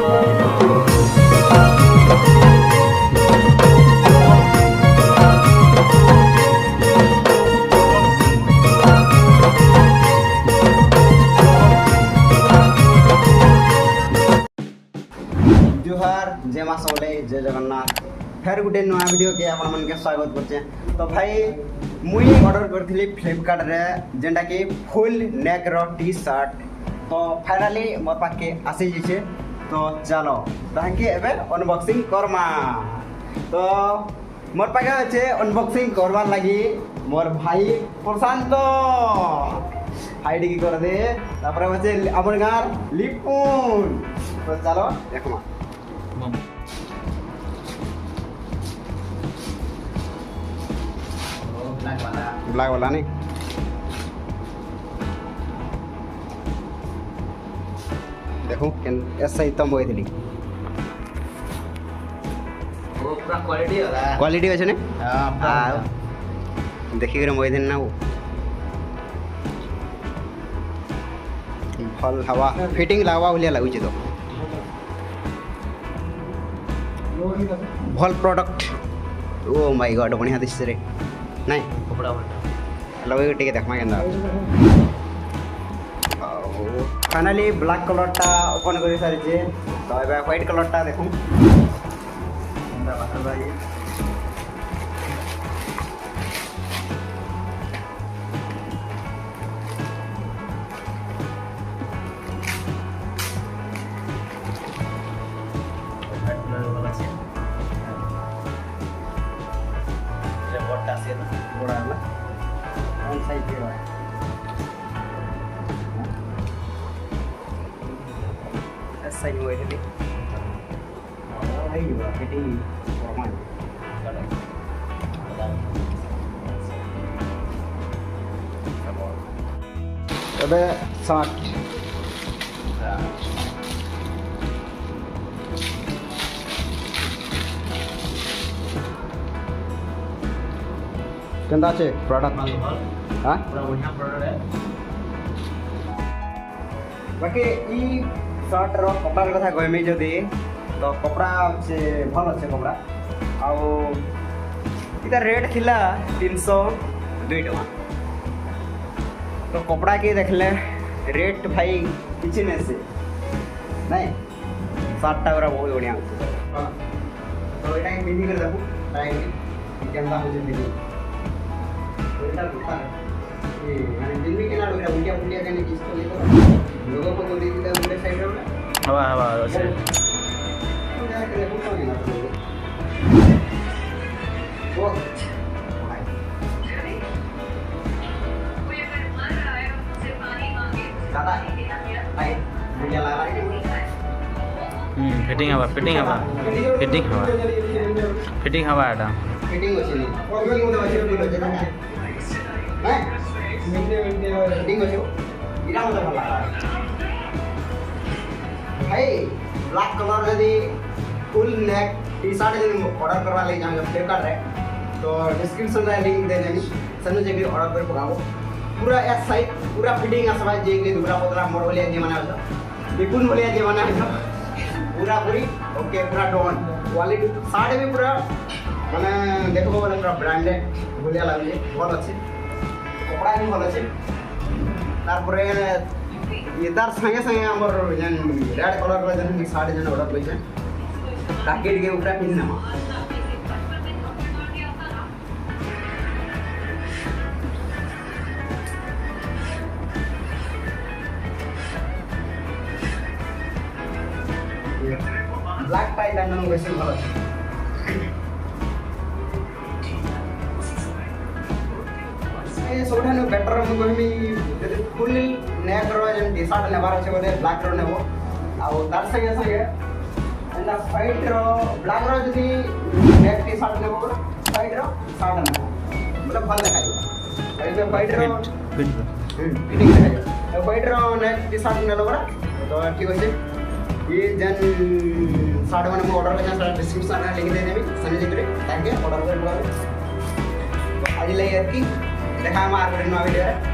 जुहार जय माँ सबले जय जगन्नाथ फेर गोटे नुआ वीडियो के आपण मन के स्वागत करछे। तो भाई मुई ऑर्डर करथिली फ्लिपकार्ट रे जेंटा कि फुल नेक रो टी शर्ट। तो फाइनली मोर पाके आसी जिछे। तो चलो ताके एबे अनबॉक्सिंग करमा। तो मोर पाके আছে अनबॉक्सिंग करवार लागि मोर भाई प्रशांत हाइड की कर दे तापर আছে हमर गार लिपुन। तो चलो देखमा ब्लैक वाला नहीं देखो ऐसा ही तो मोई थी वो पूरा क्वालिटी होला क्वालिटी अच्छे ने हां देखी करे मोई दिन ना वो फल हवा फिटिंग लावा भलिया लागुची। तो भल प्रोडक्ट ओ माय गॉड बढ़िया दिसছে रे नहीं कपड़ा वाला लगे टिके देखमा केनदा फाइनली ब्लैक कलर टा ओपन कर सारी जे। तो एबे व्हाइट कलर टा देखू अंदर बाहर भाई बड़ा है ना कौन साइज के है ऐसा ही हुआ है थे और है ये फिटिंग फॉर्मल अबे 60 केंदा छे प्रोडक्ट हां पूरा बढ़िया प्रोडक्ट है। बाकी ई शर्ट रो कपड़ा कथा कहमे जदी तो कपड़ा से भल अच्छे कपड़ा आउ इता रेट थिला 302 टका। तो कपड़ा के देखले रेट भाई किछि ने से नहीं शर्ट टा बहुत बढ़िया है। तो एटा मिली कर देखो टाइम केंदा हो जे मिली बेटा दुकान ये माने दिल्ली के नाडो उल्टिया उल्टिया करने किस तो लेकर लोगों को तो दे दिया उल्टे साइड में हवा हवा वैसे तो क्या करे पूछो नहीं ना वो दादा भाई मुझे लग रहा है फिटिंग हवा फिटिंग हवा एटा फिटिंग होची नहीं और भी मुझे अच्छे फिटिंग होची ना फिटिंग होची इरा मुझे भल लगा भाई ब्लैक कलर यदि फुल नेक टी शर्ट यदि ऑर्डर करवा ले जाओ फ्लिपकार्ट रे तो डिस्क्रिप्शन रे लिंक दे देनी सनु जे भी ऑर्डर कर पकाबो पूरा एस साइज पूरा फिटिंग आसबा जे के दुबरा पतला मोड़ बोलिया जे माने हो बिकुन बोलिया जे माने हो पूरा पूरी ओके पूरा डॉन क्वालिटी साड़ी भी पूरा माने देखबो बोले पूरा ब्रांडेड बोलिया लागले बहुत अच्छे कपड़ा भी भल अच्छे तारपरे ये तार संगे संगे हमर जन रेड कलर रे जन साड़ी जन ऑर्डर कइसे पैकेट के ऊपर पिन ना ब्लैक टाइट एंड वैसे भल अच्छे सबठानु बेटर मु कहमी जदि फुल नेक रो जन टी शर्ट नेबार अछि बोले ब्लैक रो नेबो आ तार संगे संगे एंदा व्हाइट रो ब्लैक रो जदि नेक टी शर्ट नेबो व्हाइट रो शर्ट नेबो मतलब भल देखाइबो एबे व्हाइट रो फिटिंग देखाइबो व्हाइट रो नेक टी शर्ट नेलो बरा तो ठीक अछि ये जन शर्ट माने मु ऑर्डर करना सारा डिस्क्रिप्शन में लिंक दे देबी सने जे ताके ऑर्डर कर पावे तो आज ले यार की देखा हम आगे नया वीडियो है।